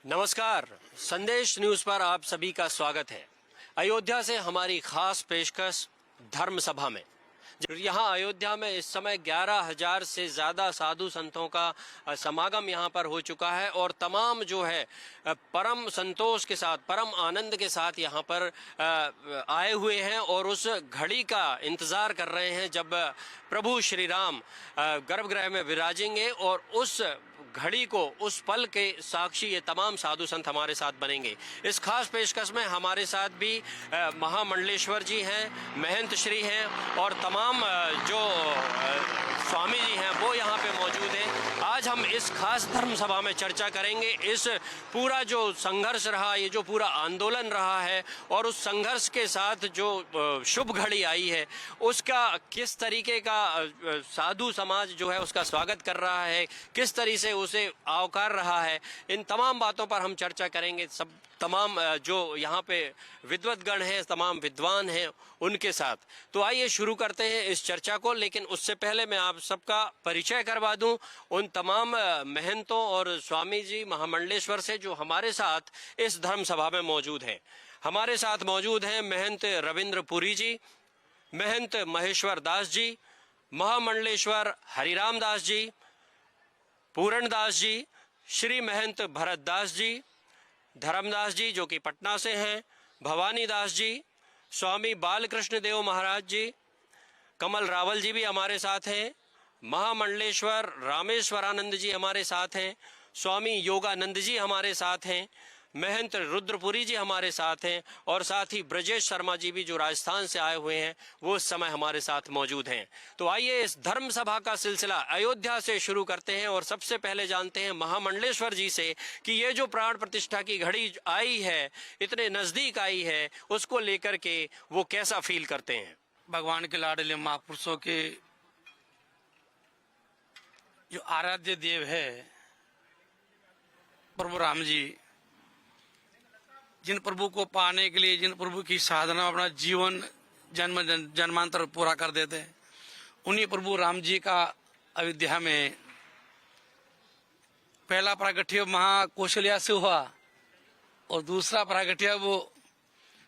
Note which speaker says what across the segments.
Speaker 1: नमस्कार, संदेश न्यूज पर आप सभी का स्वागत है। अयोध्या से हमारी खास पेशकश धर्म सभा में। यहाँ अयोध्या में इस समय 11,000 से ज्यादा साधु संतों का समागम यहाँ पर हो चुका है और तमाम जो है परम संतोष के साथ, परम आनंद के साथ यहाँ पर आए हुए हैं और उस घड़ी का इंतजार कर रहे हैं जब प्रभु श्री राम गर्भगृह में विराजेंगे और उस घड़ी को, उस पल के साक्षी ये तमाम साधु संत हमारे साथ बनेंगे। इस खास पेशकश में हमारे साथ भी महामंडलेश्वर जी हैं, महंत श्री हैं और तमाम जो स्वामी जी हैं वो यहाँ पे मौजूद हैं। आज हम इस खास धर्म सभा में चर्चा करेंगे इस पूरा जो संघर्ष रहा, ये जो पूरा आंदोलन रहा है और उस संघर्ष के साथ जो शुभ घड़ी आई है उसका किस तरीके का साधु समाज जो है उसका स्वागत कर रहा है, किस तरीके से उसे आवकार रहा है। इन तमाम बातों पर हम चर्चा करेंगे सब तमाम जो यहाँ पे विद्वद्गण हैं, तमाम विद्वान हैं उनके साथ। तो आइए शुरू करते हैं इस चर्चा को, लेकिन उससे पहले मैं आप सबका परिचय करवा दूं उन तमाम महंतों और स्वामी जी महामंडलेश्वर से जो हमारे साथ इस धर्म सभा में मौजूद हैं। हमारे साथ मौजूद हैं महंत रविंद्र पुरी जी, महंत महेश्वर दास जी, महामंडलेश्वर हरिराम दास जी, पूरण दास जी, श्री महंत भरत दास जी, धर्मदास जी जो कि पटना से हैं, भवानी दास जी, स्वामी बालकृष्ण देव महाराज जी, कमल रावल जी भी हमारे साथ हैं, महामंडलेश्वर रामेश्वरानंद जी हमारे साथ हैं, स्वामी योगानंद जी हमारे साथ हैं, महंत रुद्रपुरी जी हमारे साथ हैं और साथ ही ब्रजेश शर्मा जी भी जो राजस्थान से आए हुए हैं वो इस समय हमारे साथ मौजूद हैं। तो आइए इस धर्म सभा का सिलसिला अयोध्या से शुरू करते हैं और सबसे पहले जानते हैं महामंडलेश्वर जी से कि ये जो प्राण प्रतिष्ठा की घड़ी आई है, इतने नजदीक आई है, उसको लेकर के वो कैसा फील करते हैं।
Speaker 2: भगवान के लाडले महापुरुषों के जो आराध्य देव है प्रभु राम जी, जिन प्रभु को पाने के लिए, जिन प्रभु की साधना अपना जीवन जन्मांतर पूरा कर देते हैं, उन्हीं प्रभु राम जी का अयोध्या में पहला प्रागट्य महाकौशल्या से हुआ और दूसरा प्रागट्य वो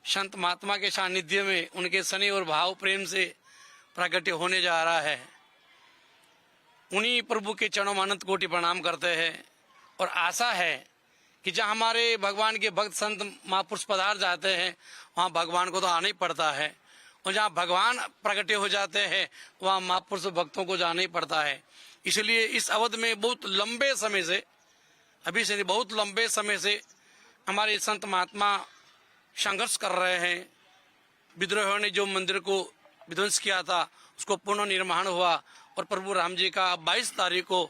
Speaker 2: संत महात्मा के सानिध्य में उनके स्नेह और भाव प्रेम से प्रागट्य होने जा रहा है। उन्हीं प्रभु के चरणों में अनंत कोटि प्रणाम करते हैं और आशा है कि जहाँ हमारे भगवान के भक्त संत महापुरुष पधार जाते हैं वहाँ भगवान को तो आना ही पड़ता है और जहाँ भगवान प्रकट हो जाते हैं वहाँ महापुरुष भक्तों को जाना ही पड़ता है। इसलिए इस अवध में बहुत लंबे समय से, अभी से बहुत लंबे समय से हमारे संत महात्मा संघर्ष कर रहे हैं। विद्रोहियों ने जो मंदिर को विध्वंस किया था उसको पुनर्निर्माण हुआ और प्रभु राम जी का 22 तारीख को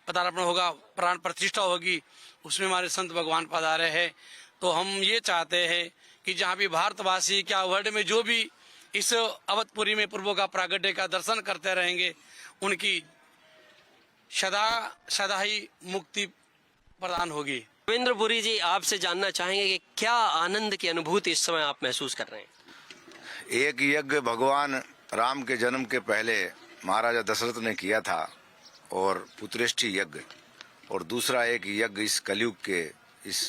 Speaker 2: पदार्पण होगा, प्राण प्रतिष्ठा होगी, उसमें हमारे संत भगवान पधारे हैं। तो हम ये चाहते हैं कि जहाँ भी भारतवासी क्या वर्ल्ड में जो भी इस अवधपुरी में प्रभु का प्रागट्य का दर्शन करते रहेंगे उनकी सदा ही मुक्ति प्रदान होगी।
Speaker 1: रविंद्रपुरी जी, आपसे जानना चाहेंगे कि क्या आनंद की अनुभूति इस समय आप महसूस कर रहे हैं।
Speaker 3: एक यज्ञ भगवान राम के जन्म के पहले महाराजा दशरथ ने किया था और पुत्रेष्ठी यज्ञ, और दूसरा एक यज्ञ इस कलयुग के इस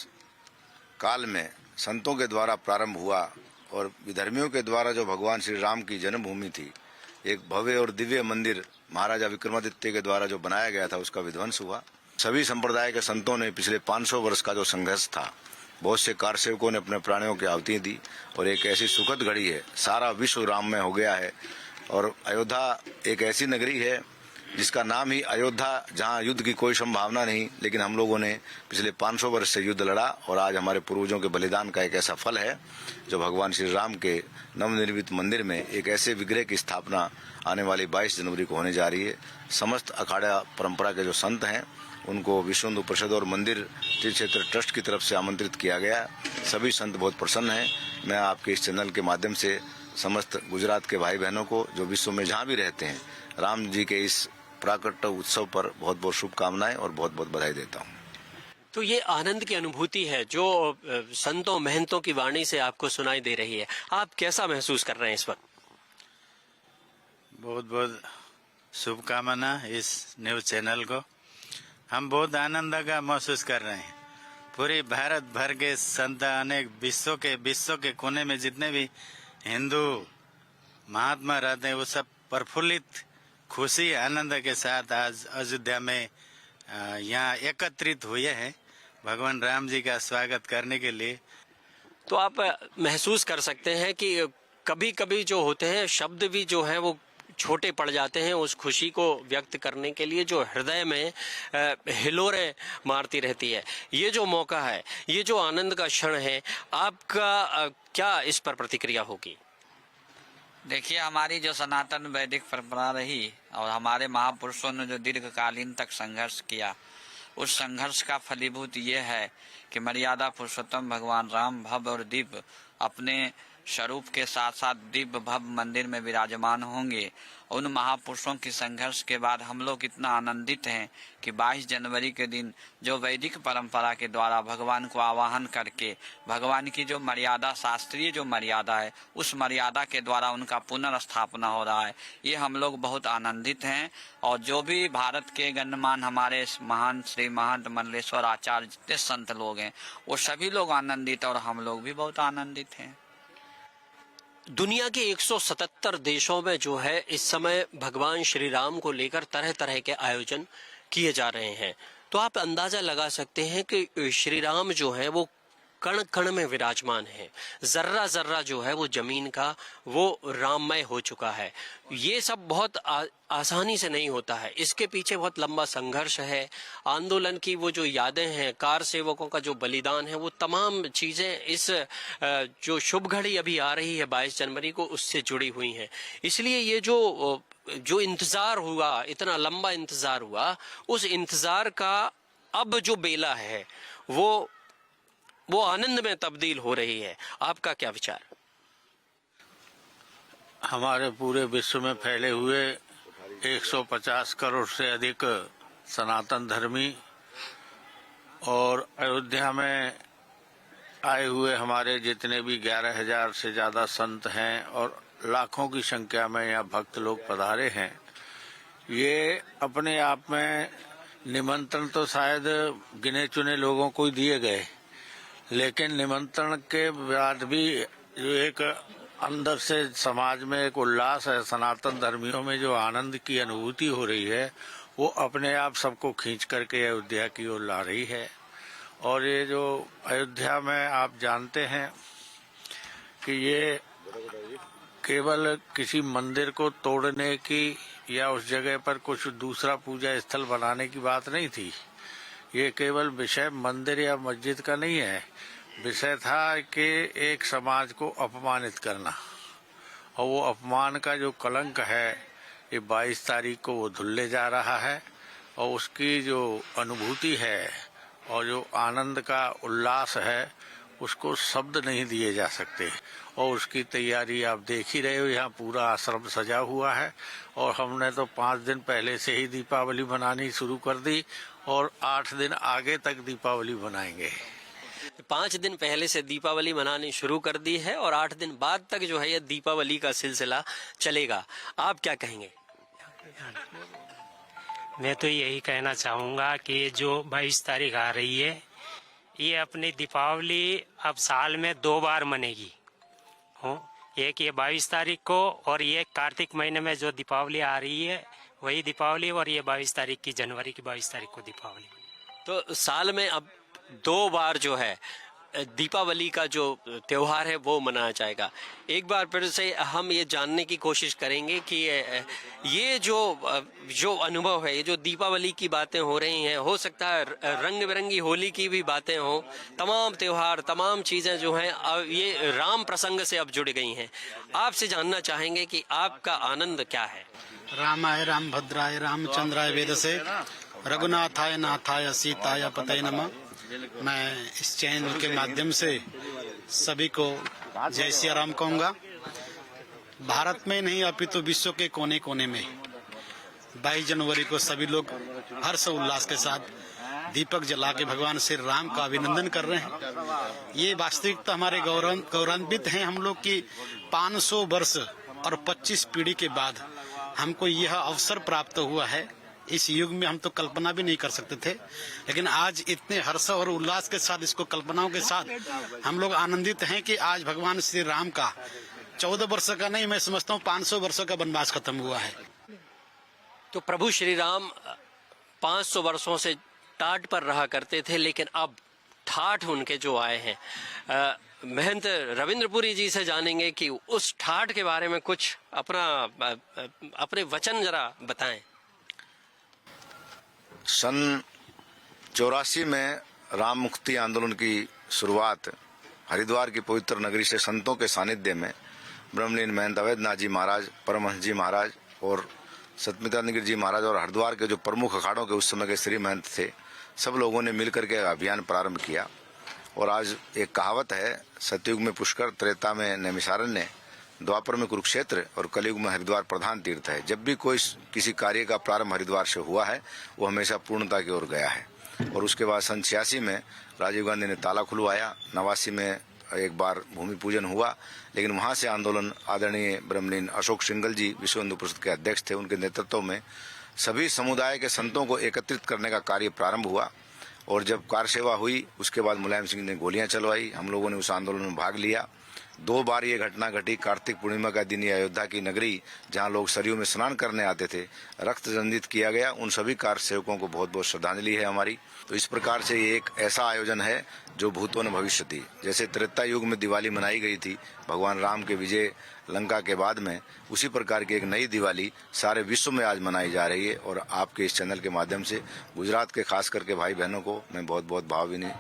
Speaker 3: काल में संतों के द्वारा प्रारंभ हुआ और विधर्मियों के द्वारा जो भगवान श्री राम की जन्मभूमि थी, एक भव्य और दिव्य मंदिर महाराजा विक्रमादित्य के द्वारा जो बनाया गया था उसका विध्वंस हुआ। सभी संप्रदाय के संतों ने पिछले 500 वर्ष का जो संघर्ष था, बहुत से कारसेवकों ने अपने प्राणों की आहुति दी और एक ऐसी सुखद घड़ी है, सारा विश्व राम में हो गया है। और अयोध्या एक ऐसी नगरी है जिसका नाम ही अयोध्या, जहाँ युद्ध की कोई संभावना नहीं, लेकिन हम लोगों ने पिछले 500 वर्ष से युद्ध लड़ा और आज हमारे पूर्वजों के बलिदान का एक ऐसा फल है जो भगवान श्री राम के नवनिर्मित मंदिर में एक ऐसे विग्रह की स्थापना आने वाली 22 जनवरी को होने जा रही है। समस्त अखाड़ा परंपरा के जो संत हैं उनको विश्व हिंदू परिषद और मंदिर तीर्थ क्षेत्र ट्रस्ट की तरफ से आमंत्रित किया गया। सभी संत बहुत प्रसन्न हैं। मैं आपके इस चैनल के माध्यम से समस्त गुजरात के भाई बहनों को जो विश्व में जहाँ भी रहते हैं राम जी के इस प्राकट्य उत्सव पर बहुत बहुत शुभकामनाएं और बहुत बहुत बधाई देता हूँ।
Speaker 1: तो ये आनंद की अनुभूति है जो संतों महंतों की वाणी से आपको सुनाई दे रही है, आप कैसा महसूस कर रहे हैं इस वक्त।
Speaker 4: बहुत बहुत शुभकामना इस न्यूज चैनल को। हम बहुत आनंद का महसूस कर रहे हैं पूरी भारत भर के संत अनेक विश्व के कोने में जितने भी हिंदू महात्मा रहते हैं वो सब प्रफुल्लित खुशी आनंद के साथ आज अयोध्या में यहाँ एकत्रित हुए हैं भगवान राम जी का स्वागत करने के लिए।
Speaker 1: तो आप महसूस कर सकते हैं कि कभी कभी जो होते हैं शब्द भी जो है वो छोटे पड़ जाते हैं उस खुशी को व्यक्त करने के लिए जो हृदय में हिलोरें मारती रहती है। ये जो मौका है, ये जो आनंद का क्षण है, आपका क्या इस पर प्रतिक्रिया होगी?
Speaker 5: देखिए, हमारी जो सनातन वैदिक परंपरा रही और हमारे महापुरुषों ने जो दीर्घकालीन तक संघर्ष किया, उस संघर्ष का फलीभूत ये है कि मर्यादा पुरुषोत्तम भगवान राम भव्य और दिव्य अपने स्वरूप के साथ साथ दिव्य भव्य मंदिर में विराजमान होंगे। उन महापुरुषों की संघर्ष के बाद हम लोग इतना आनंदित हैं कि 22 जनवरी के दिन जो वैदिक परंपरा के द्वारा भगवान को आवाहन करके भगवान की जो मर्यादा, शास्त्रीय जो मर्यादा है, उस मर्यादा के द्वारा उनका पुनर्स्थापना हो रहा है। ये हम लोग बहुत आनंदित हैं। और जो भी भारत के गण्यमान हमारे महान श्री महंत मंडलेश्वर आचार्य जितने संत लोग हैं, वो सभी लोग आनंदित और हम लोग भी बहुत आनंदित हैं।
Speaker 1: दुनिया के 177 देशों में जो है इस समय भगवान श्री राम को लेकर तरह तरह के आयोजन किए जा रहे हैं। तो आप अंदाजा लगा सकते हैं कि श्री राम जो है वो कण कण में विराजमान है, जर्रा जर्रा जो है वो जमीन का वो राममय हो चुका है। ये सब बहुत आसानी से नहीं होता है, इसके पीछे बहुत लंबा संघर्ष है। आंदोलन की वो जो यादें हैं, कार सेवकों का जो बलिदान है, वो तमाम चीजें इस जो शुभ घड़ी अभी आ रही है 22 जनवरी को, उससे जुड़ी हुई हैं। इसलिए ये जो इंतजार हुआ, इतना लंबा इंतजार हुआ, उस इंतजार का अब जो बेला है वो आनंद में तब्दील हो रही है। आपका क्या विचार?
Speaker 6: हमारे पूरे विश्व में फैले हुए 150 करोड़ से अधिक सनातन धर्मी और अयोध्या में आए हुए हमारे जितने भी 11,000 से ज्यादा संत हैं और लाखों की संख्या में यहाँ भक्त लोग पधारे हैं। ये अपने आप में निमंत्रण तो शायद गिने चुने लोगों को ही दिए गए, लेकिन निमंत्रण के बाद भी जो एक अंदर से समाज में एक उल्लास है, सनातन धर्मियों में जो आनंद की अनुभूति हो रही है, वो अपने आप सबको खींच करके अयोध्या की ओर ला रही है। और ये जो अयोध्या में आप जानते हैं कि ये केवल किसी मंदिर को तोड़ने की या उस जगह पर कुछ दूसरा पूजा स्थल बनाने की बात नहीं थी। ये केवल विषय मंदिर या मस्जिद का नहीं है, विषय था कि एक समाज को अपमानित करना, और वो अपमान का जो कलंक है ये 22 तारीख को वो धुलने जा रहा है। और उसकी जो अनुभूति है और जो आनंद का उल्लास है, उसको शब्द नहीं दिए जा सकते। और उसकी तैयारी आप देख ही रहे हो, यहाँ पूरा आश्रम सजा हुआ है। और हमने तो 5 दिन पहले से ही दीपावली मनानी शुरू कर दी और 8 दिन आगे तक दीपावली मनाएंगे।
Speaker 1: 5 दिन पहले से दीपावली मनानी शुरू कर दी है और 8 दिन बाद तक जो है ये दीपावली का सिलसिला चलेगा। आप क्या कहेंगे?
Speaker 7: मैं तो यही कहना चाहूँगा कि जो 22 तारीख आ रही है, ये अपनी दीपावली अब साल में 2 बार मनेगी। एक ये 22 तारीख को और ये कार्तिक महीने में जो दीपावली आ रही है वही दीपावली, और ये 22 तारीख की, जनवरी की 22 तारीख को दीपावली।
Speaker 1: तो साल में अब 2 बार जो है दीपावली का जो त्योहार है वो मनाया जाएगा। एक बार फिर से हम ये जानने की कोशिश करेंगे कि ये जो अनुभव है, ये जो दीपावली की बातें हो रही हैं, हो सकता है रंग बिरंगी होली की भी बातें हों, तमाम त्योहार, तमाम चीजें जो हैं ये राम प्रसंग से अब जुड़ गई हैं। आपसे जानना चाहेंगे कि आपका आनंद क्या है?
Speaker 8: रामाय रामभद्राय रामचंद्राय वेदसे रघुनाथाय नाथाय सीताय पतये नमः। मैं इस चैनल के माध्यम से सभी को जय सिया राम कहूँगा। भारत में नहीं अपितु विश्व के कोने कोने में 22 जनवरी को सभी लोग हर्ष उल्लास के साथ दीपक जला के भगवान श्री राम का अभिनंदन कर रहे हैं। ये वास्तविकता हमारे गौरवान्वित हैं हम लोग की 500 वर्ष और 25 पीढ़ी के बाद हमको यह अवसर प्राप्त हुआ है इस युग में हम तो कल्पना भी नहीं कर सकते थे, लेकिन आज इतने हर्ष और उल्लास के साथ, इसको कल्पनाओं के साथ हम लोग आनंदित हैं कि आज भगवान श्री राम का 14 वर्ष का नहीं, मैं समझता हूँ 500 वर्षों का वनवास खत्म हुआ है।
Speaker 1: तो प्रभु श्री राम 500 वर्षों से टाट पर रहा करते थे, लेकिन अब ठाठ उनके जो आए हैं, महंत रविंद्रपुरी जी से जानेंगे कि उस ठाठ के बारे में कुछ अपने वचन जरा बताएं।
Speaker 3: सन 84 में राम मुक्ति आंदोलन की शुरुआत हरिद्वार की पवित्र नगरी से संतों के सानिध्य में ब्रह्मलीन महंत अवैधनाथ जी महाराज, परमहंस जी महाराज और सतमित्रानंद जी महाराज और हरिद्वार के जो प्रमुख अखाड़ों के उस समय के श्री महंत थे, सब लोगों ने मिलकर के अभियान प्रारंभ किया। और आज एक कहावत है, सतयुग में पुष्कर, त्रेता में नैमिषारण्य, द्वापर में कुरुक्षेत्र और कलयुग में हरिद्वार प्रधान तीर्थ है। जब भी कोई किसी कार्य का प्रारंभ हरिद्वार से हुआ है, वो हमेशा पूर्णता की ओर गया है। और उसके बाद सन 86 में राजीव गांधी ने ताला खुलवाया, 89 में एक बार भूमि पूजन हुआ, लेकिन वहां से आंदोलन आदरणीय ब्रह्मलीन अशोक सिंगल जी विश्व हिंदू परिषद के अध्यक्ष थे, उनके नेतृत्व में सभी समुदाय के संतों को एकत्रित करने का कार्य प्रारंभ हुआ। और जब कार सेवा हुई, उसके बाद मुलायम सिंह ने गोलियां चलवाई, हम लोगों ने उस आंदोलन में भाग लिया। 2 बार ये घटना घटी। कार्तिक पूर्णिमा का दिन ये अयोध्या की नगरी, जहां लोग सरयू में स्नान करने आते थे, रक्त रंजित किया गया। उन सभी कार सेवकों को बहुत बहुत श्रद्धांजलि है हमारी। तो इस प्रकार से ये एक ऐसा आयोजन है जो भूतों ने भविष्य थी। जैसे त्रेता युग में दिवाली मनाई गई थी भगवान राम के विजय लंका के बाद में, उसी प्रकार की एक नई दिवाली सारे विश्व में आज मनाई जा रही है। और आपके इस चैनल के माध्यम से गुजरात के खास करके भाई बहनों को मैं बहुत बहुत भावभीनी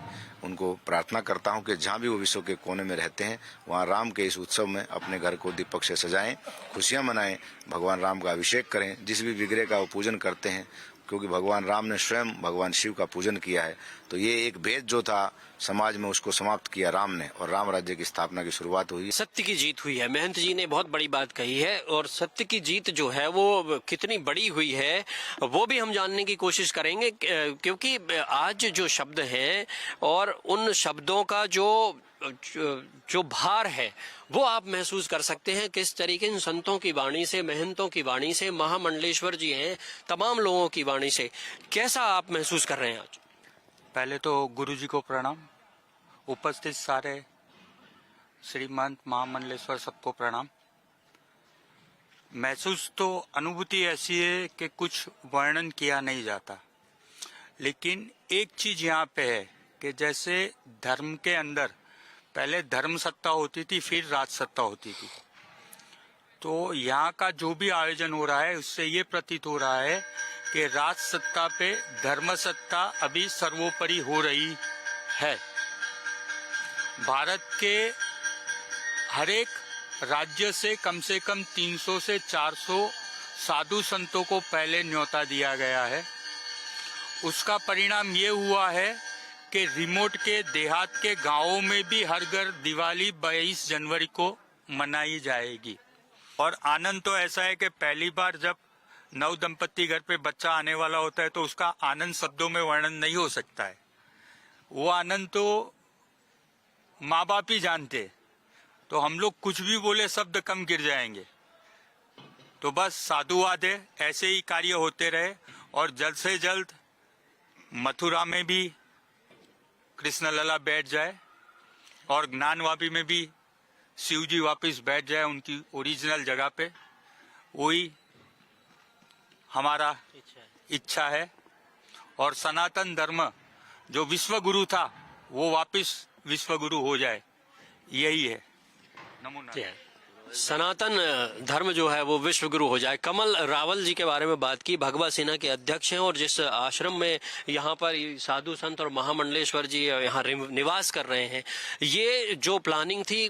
Speaker 3: उनको प्रार्थना करता हूं कि जहां भी वो विश्व के कोने में रहते हैं, वहां राम के इस उत्सव में अपने घर को दीपक से सजाएं, खुशियां मनाएं, भगवान राम का अभिषेक करें। जिस भी विग्रह का वो पूजन करते हैं, क्योंकि भगवान राम ने स्वयं भगवान शिव का पूजन किया है, तो ये एक भेद जो था समाज में, उसको समाप्त किया राम ने, और राम राज्य की स्थापना की शुरुआत हुई।
Speaker 1: सत्य की जीत हुई है। महंत जी ने बहुत बड़ी बात कही है, और सत्य की जीत जो है वो कितनी बड़ी हुई है वो भी हम जानने की कोशिश करेंगे, क्योंकि आज जो शब्द हैं और उन शब्दों का जो भार है वो आप महसूस कर सकते हैं किस तरीके इन संतों की वाणी से, महंतों की वाणी से, महामंडलेश्वर जी हैं, तमाम लोगों की वाणी से कैसा आप महसूस कर रहे हैं आज?
Speaker 9: पहले तो गुरु जी को प्रणाम, उपस्थित सारे श्रीमंत महामंडलेश्वर सबको प्रणाम। महसूस तो अनुभूति ऐसी है कि कुछ वर्णन किया नहीं जाता, लेकिन एक चीज यहाँ पे है कि जैसे धर्म के अंदर पहले धर्म सत्ता होती थी, फिर राज सत्ता होती थी, तो यहाँ का जो भी आयोजन हो रहा है उससे ये प्रतीत हो रहा है कि राज सत्ता पे धर्म सत्ता अभी सर्वोपरि हो रही है। भारत के हर एक राज्य से कम 300 से 400 साधु संतों को पहले न्योता दिया गया है। उसका परिणाम ये हुआ है कि रिमोट के देहात के गांवों में भी हर घर दिवाली 22 जनवरी को मनाई जाएगी। और आनंद तो ऐसा है कि पहली बार जब नव दंपत्ति घर पे बच्चा आने वाला होता है तो उसका आनंद शब्दों में वर्णन नहीं हो सकता है। वो आनंद तो माँ बाप ही जानते, तो हम लोग कुछ भी बोले शब्द कम गिर जाएंगे। तो बस साधुवाद है, ऐसे ही कार्य होते रहे और जल्द से जल्द मथुरा में भी कृष्ण लला बैठ जाए और ज्ञानवापी में भी शिव जी वापिस बैठ जाए उनकी ओरिजिनल जगह पे। वही हमारा इच्छा है। और सनातन धर्म जो विश्व गुरु था वो वापिस विश्व गुरु हो जाए, यही है। नमो नारायण।
Speaker 1: सनातन धर्म जो है वो विश्व गुरु हो जाए। कमल रावल जी के बारे में बात की, भगवा सेना के अध्यक्ष हैं और जिस आश्रम में यहाँ पर साधु संत और महामंडलेश्वर जी यहाँ निवास कर रहे हैं, ये जो प्लानिंग थी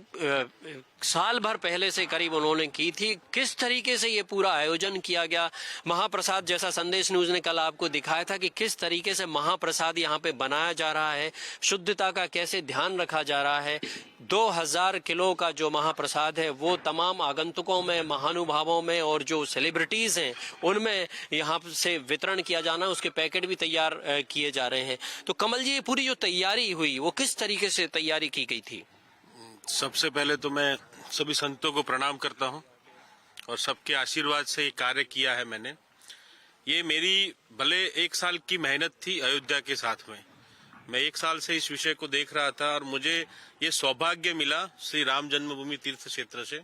Speaker 1: साल भर पहले से करीब उन्होंने की थी। किस तरीके से ये पूरा आयोजन किया गया, महाप्रसाद जैसा संदेश न्यूज ने कल आपको दिखाया था कि किस तरीके से महाप्रसाद यहाँ पे बनाया जा रहा है, शुद्धता का कैसे ध्यान रखा जा रहा है। 2000 किलो का जो महाप्रसाद है वो तमाम आगंतुकों में, महानुभावों में और जो सेलिब्रिटीज हैं उनमें यहाँ से वितरण किया जाना, उसके पैकेट भी तैयार किए जा रहे हैं। तो कमल जी, ये पूरी जो तैयारी हुई वो किस तरीके से तैयारी की गई थी?
Speaker 10: सबसे पहले तो मैं सभी संतों को प्रणाम करता हूं और सबके आशीर्वाद से ये कार्य किया है मैंने। ये मेरी भले 1 साल की मेहनत थी अयोध्या के साथ में। मैं 1 साल से इस विषय को देख रहा था और मुझे ये सौभाग्य मिला श्री राम जन्मभूमि तीर्थ क्षेत्र से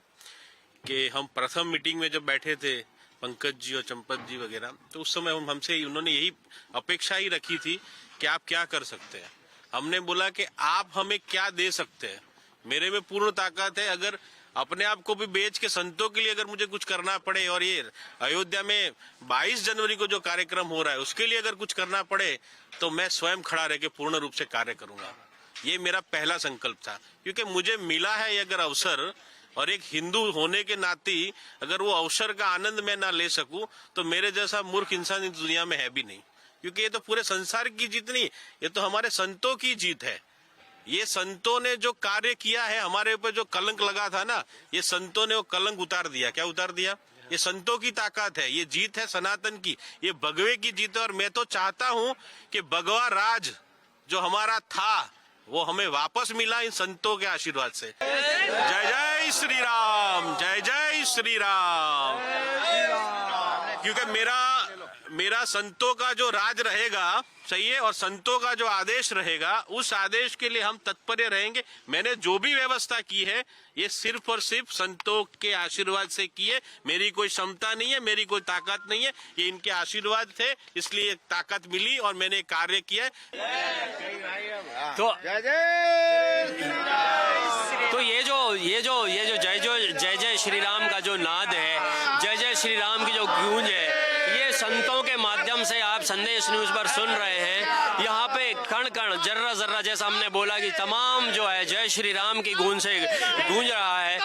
Speaker 10: कि हम प्रथम मीटिंग में जब बैठे थे पंकज जी और चंपत जी वगैरह, तो उस समय हमसे उन्होंने यही अपेक्षा ही रखी थी कि आप क्या कर सकते हैं। हमने बोला कि आप हमें क्या दे सकते हैं। मेरे में पूर्ण ताकत है, अगर अपने आप को भी बेच के संतों के लिए अगर मुझे कुछ करना पड़े, और ये अयोध्या में 22 जनवरी को जो कार्यक्रम हो रहा है उसके लिए अगर कुछ करना पड़े तो मैं स्वयं खड़ा रह के पूर्ण रूप से कार्य करूंगा। ये मेरा पहला संकल्प था, क्योंकि मुझे मिला है ये अगर अवसर, और एक हिंदू होने के नाते अगर वो अवसर का आनंद मैं ना ले सकूं तो मेरे जैसा मूर्ख इंसान इस दुनिया में है भी नहीं। क्योंकि ये तो पूरे संसार की जीत नहीं, ये तो हमारे संतों की जीत है। ये संतों ने जो कार्य किया है, हमारे ऊपर जो कलंक लगा था ना, ये संतों ने वो कलंक उतार दिया। क्या उतार दिया? ये संतों की ताकत है, ये जीत है सनातन की, ये भगवे की जीत है। और मैं तो चाहता हूं कि भगवा राज जो हमारा था वो हमें वापस मिला इन संतों के आशीर्वाद से। जय जय श्री राम, जय जय श्री राम। क्योंकि मेरा संतों का जो राज रहेगा, सही है, और संतों का जो आदेश रहेगा उस आदेश के लिए हम तत्पर रहेंगे। मैंने जो भी व्यवस्था की है ये सिर्फ और सिर्फ संतों के आशीर्वाद से की है। मेरी कोई क्षमता नहीं है, मेरी कोई ताकत नहीं है, ये इनके आशीर्वाद थे, इसलिए ताकत मिली और मैंने कार्य किया।
Speaker 1: तो जय जय श्री राम का जो नाद है, जय जय श्री राम की जो गूंज है, ये संतों के माध्यम से आप संदेश न्यूज पर सुन रहे हैं। यहाँ पे कण कण जर्रा जर्रा, जैसा हमने बोला कि तमाम जो है जय श्री राम की गूंज से गूंज रहा है।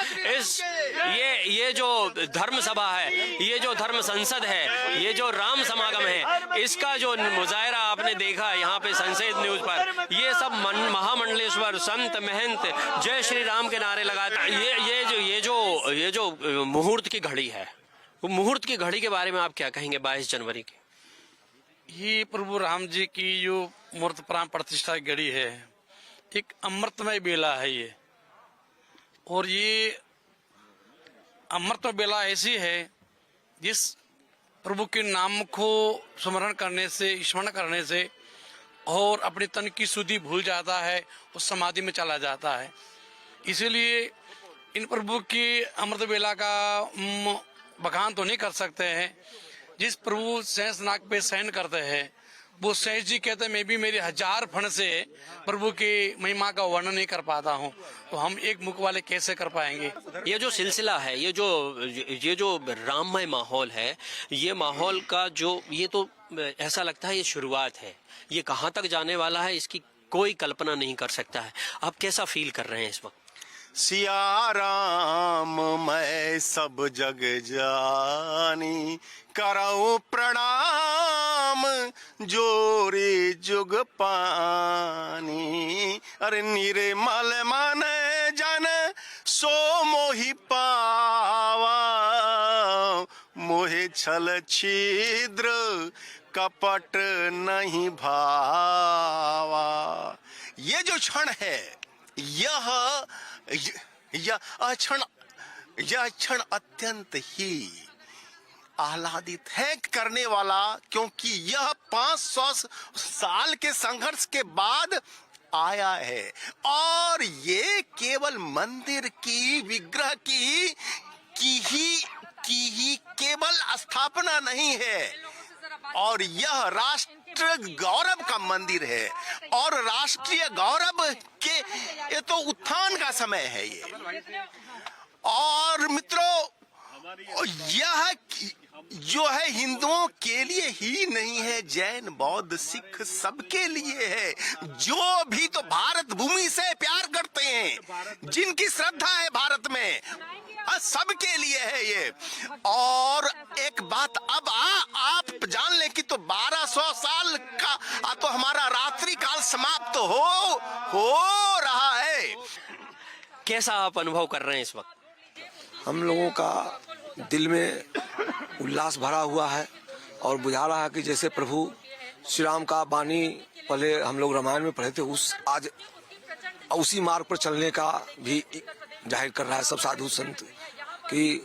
Speaker 1: ये जो धर्म सभा है, ये जो धर्म संसद है, ये जो राम समागम है, इसका जो मुजाहरा आपने देखा यहाँ पे संसद न्यूज पर, ये सब महामंडलेश्वर संत महंत जय श्री राम के नारे लगाते। ये जो मुहूर्त की घड़ी है, वो मुहूर्त की घड़ी के बारे में आप क्या कहेंगे 22 जनवरी की?
Speaker 2: ये प्रभु राम जी की जो मूर्त प्राण प्रतिष्ठा की घड़ी है, एक अमृतमय बेला है ये। और ये अमृतमय बेला ऐसी है जिस प्रभु के नाम को स्मरण करने से, स्मरण करने से और अपने तन की शुद्धि भूल जाता है, उस समाधि में चला जाता है। इसीलिए इन प्रभु की अमृत बेला का बखान तो नहीं कर सकते हैं। जिस प्रभु शेष नाग पे शयन करते हैं, वो शेष जी कहते हैं मैं भी मेरे 1000 फण से प्रभु की महिमा का वर्णन नहीं कर पाता हूँ, तो हम एक मुख वाले कैसे कर पाएंगे।
Speaker 1: ये जो सिलसिला है, ये जो राममय माहौल है, ये माहौल का जो ये तो ऐसा लगता है ये शुरुआत है। ये कहाँ तक जाने वाला है इसकी कोई कल्पना नहीं कर सकता है। आप कैसा फील कर रहे हैं इस वक्त?
Speaker 11: सिया राम मैं सब जग जानी, करऊं प्रणाम जोरी जुग पानी। अरे निर्मल मन जन सो मोहि पावा, मोहे छल छिद्र कपट नहीं भावा। ये जो क्षण है, यह क्षण अत्यंत ही आह्लादित है करने वाला, क्योंकि यह 500 साल के संघर्ष के बाद आया है। और ये केवल मंदिर की विग्रह की ही केवल स्थापना नहीं है, और यह राष्ट्र गौरव का मंदिर है, और राष्ट्रीय गौरव के ये तो उत्थान का समय है ये। और मित्रों, यह जो है हिंदुओं के लिए ही नहीं है, जैन बौद्ध सिख सबके लिए है। जो भी तो भारत भूमि से प्यार करते हैं, जिनकी श्रद्धा है भारत में, सबके लिए है ये। और एक बात अब आप जान ले कि तो 1200 साल का तो हमारा रात्रि काल समाप्त हो रहा है।
Speaker 1: कैसा आप अनुभव कर रहे हैं इस वक्त?
Speaker 12: हम लोगों का दिल में उल्लास भरा हुआ है और बुझा रहा है कि जैसे प्रभु श्री राम का बानी पहले हम लोग रामायण में पढ़े थे, आज उसी मार्ग पर चलने का भी जाहिर कर रहा है सब साधु संत कि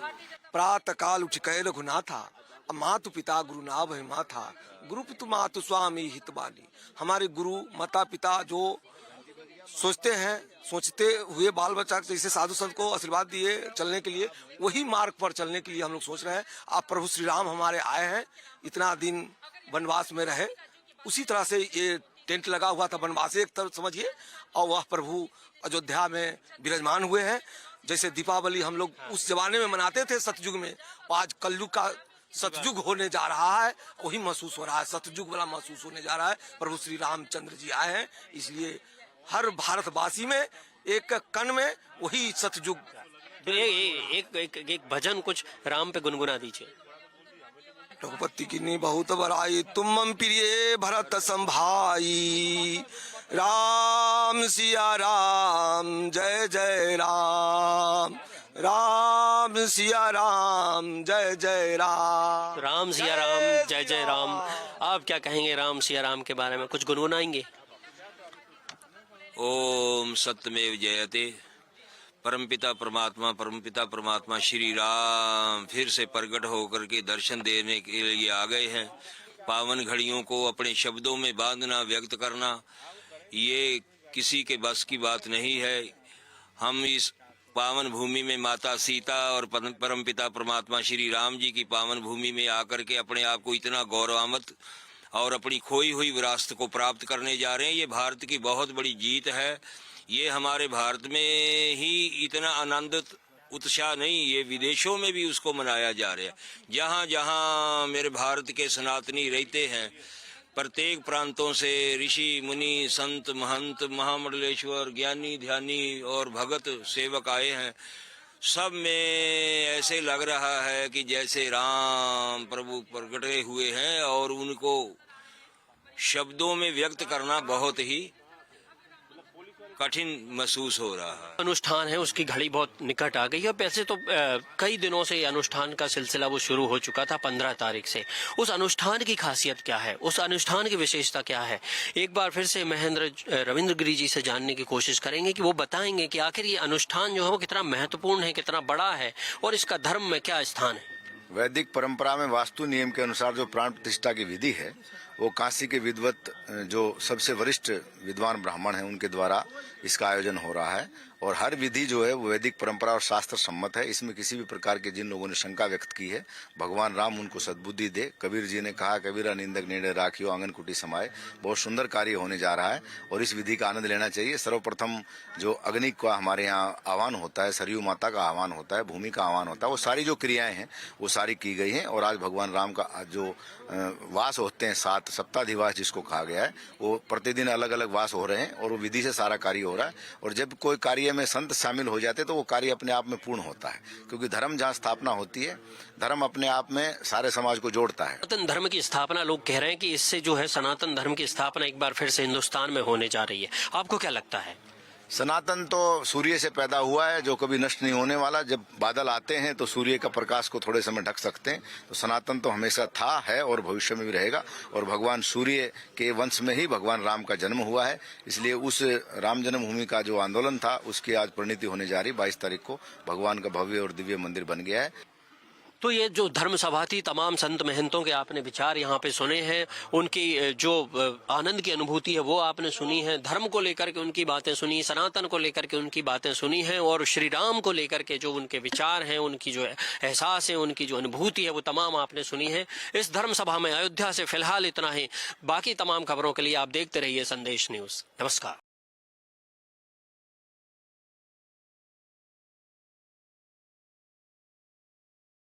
Speaker 12: प्रातः काल उठ कै रघुनाथा मातु पिता गुरु ना भय माथा, गुरु पितु मातु स्वामी हितबानी। हमारे गुरु माता पिता जो सोचते हैं, सोचते हुए बाल बच्चा जैसे साधु संत को आशीर्वाद दिए चलने के लिए, वही मार्ग पर चलने के लिए हम लोग सोच रहे हैं। आप प्रभु श्री राम हमारे आए हैं, इतना दिन वनवास में रहे, उसी तरह से ये टेंट लगा हुआ था वनवास एक तरह समझिए, और वह प्रभु अयोध्या में विराजमान हुए हैं। जैसे दीपावली हम लोग उस जमाने में मनाते थे सतयुग में, आज कलयुग का सतयुग होने जा रहा है, वही महसूस हो रहा है, सतयुग वाला महसूस होने जा रहा है। प्रभु श्री रामचंद्र जी आए हैं, इसलिए हर भारतवासी में एक कण में वही सतयुग।
Speaker 1: एक भजन कुछ राम पे गुनगुना दीजिए।
Speaker 12: रघुपति की नी बहुत बड़ाई, तुम मम प्रिय भरत संभाई, राम सिया राम जय जय राम, राम सिया राम जय जय राम।
Speaker 1: राम सिया राम जय जय राम। आप क्या कहेंगे राम सिया राम के बारे में, कुछ गुनगुनाएंगे?
Speaker 13: ओम सत्यमेव जयते। परमपिता परमात्मा श्री राम फिर से प्रकट होकर के दर्शन देने के लिए आ गए हैं। पावन घड़ियों को अपने शब्दों में बांधना, व्यक्त करना, ये किसी के बस की बात नहीं है। हम इस पावन भूमि में माता सीता और परमपिता परमात्मा श्री राम जी की पावन भूमि में आकर के अपने आप को इतना गौरवान्वित और अपनी खोई हुई विरासत को प्राप्त करने जा रहे हैं। ये भारत की बहुत बड़ी जीत है। ये हमारे भारत में ही इतना आनंदित उत्साह नहीं, ये विदेशों में भी उसको मनाया जा रहा है। जहाँ जहाँ मेरे भारत के सनातनी रहते हैं, प्रत्येक प्रांतों से ऋषि मुनि संत महंत महामंडलेश्वर ज्ञानी ध्यानी और भगत सेवक आए हैं। सब में ऐसे लग रहा है कि जैसे राम प्रभु प्रकटे हुए हैं, और उनको शब्दों में व्यक्त करना बहुत ही कठिन महसूस हो रहा है।
Speaker 1: अनुष्ठान है उसकी घड़ी बहुत निकट आ गई है। वैसे तो कई दिनों से अनुष्ठान का सिलसिला वो शुरू हो चुका था 15 तारीख से। उस अनुष्ठान की खासियत क्या है, उस अनुष्ठान की विशेषता क्या है, एक बार फिर से महेंद्र रविंद्र गिरी जी से जानने की कोशिश करेंगे कि वो बताएंगे कि आखिर ये अनुष्ठान जो है वो कितना महत्वपूर्ण है, कितना बड़ा है, और इसका धर्म में क्या स्थान है।
Speaker 3: वैदिक परंपरा में वास्तु नियम के अनुसार जो प्राण प्रतिष्ठा की विधि है, वो काशी के विद्वत जो सबसे वरिष्ठ विद्वान ब्राह्मण हैं उनके द्वारा इसका आयोजन हो रहा है। और हर विधि जो है वो वैदिक परंपरा और शास्त्र सम्मत है। इसमें किसी भी प्रकार के जिन लोगों ने शंका व्यक्त की है, भगवान राम उनको सद्बुद्धि दे। कबीर जी ने कहा, कबीरा निंदक निर्णय राखियो आंगन कुटी समाये। बहुत सुंदर कार्य होने जा रहा है और इस विधि का आनंद लेना चाहिए। सर्वप्रथम जो अग्नि का हमारे यहाँ आह्वान होता है, सरयू माता का आह्वान होता है, भूमि का आह्वान होता है, वो सारी जो क्रियाएं हैं वो सारी की गई हैं। और आज भगवान राम का जो वास होते हैं, 7 सप्ताधिवास जिसको कहा गया है, वो प्रतिदिन अलग अलग वास हो रहे हैं और वो विधि से सारा कार्य हो रहा है। और जब कोई कार्य में संत शामिल हो जाते तो वो कार्य अपने आप में पूर्ण होता है, क्योंकि धर्म जहाँ स्थापना होती है, धर्म अपने आप में सारे समाज को जोड़ता है।
Speaker 1: सनातन धर्म की स्थापना, लोग कह रहे हैं कि इससे जो है सनातन धर्म की स्थापना एक बार फिर से हिंदुस्तान में होने जा रही है। आपको क्या लगता है?
Speaker 3: सनातन तो सूर्य से पैदा हुआ है, जो कभी नष्ट नहीं होने वाला। जब बादल आते हैं तो सूर्य का प्रकाश को थोड़े समय ढक सकते हैं। तो सनातन तो हमेशा था, है और भविष्य में भी रहेगा। और भगवान सूर्य के वंश में ही भगवान राम का जन्म हुआ है, इसलिए उस राम जन्मभूमि का जो आंदोलन था उसकी आज परिणति होने जा रही। 22 तारीख को भगवान का भव्य और दिव्य मंदिर बन गया है।
Speaker 1: तो ये जो धर्म सभा थी, तमाम संत महंतों के आपने विचार यहाँ पे सुने हैं, उनकी जो आनंद की अनुभूति है वो आपने सुनी है, धर्म को लेकर के उनकी बातें सुनी, सनातन को लेकर के उनकी बातें सुनी हैं, और श्री राम को लेकर के जो उनके विचार हैं, उनकी जो एहसास है, उनकी जो अनुभूति है, वो तमाम आपने सुनी है। इस धर्म सभा में अयोध्या से फिलहाल इतना ही। बाकी तमाम खबरों के लिए आप देखते रहिए संदेश न्यूज। नमस्कार।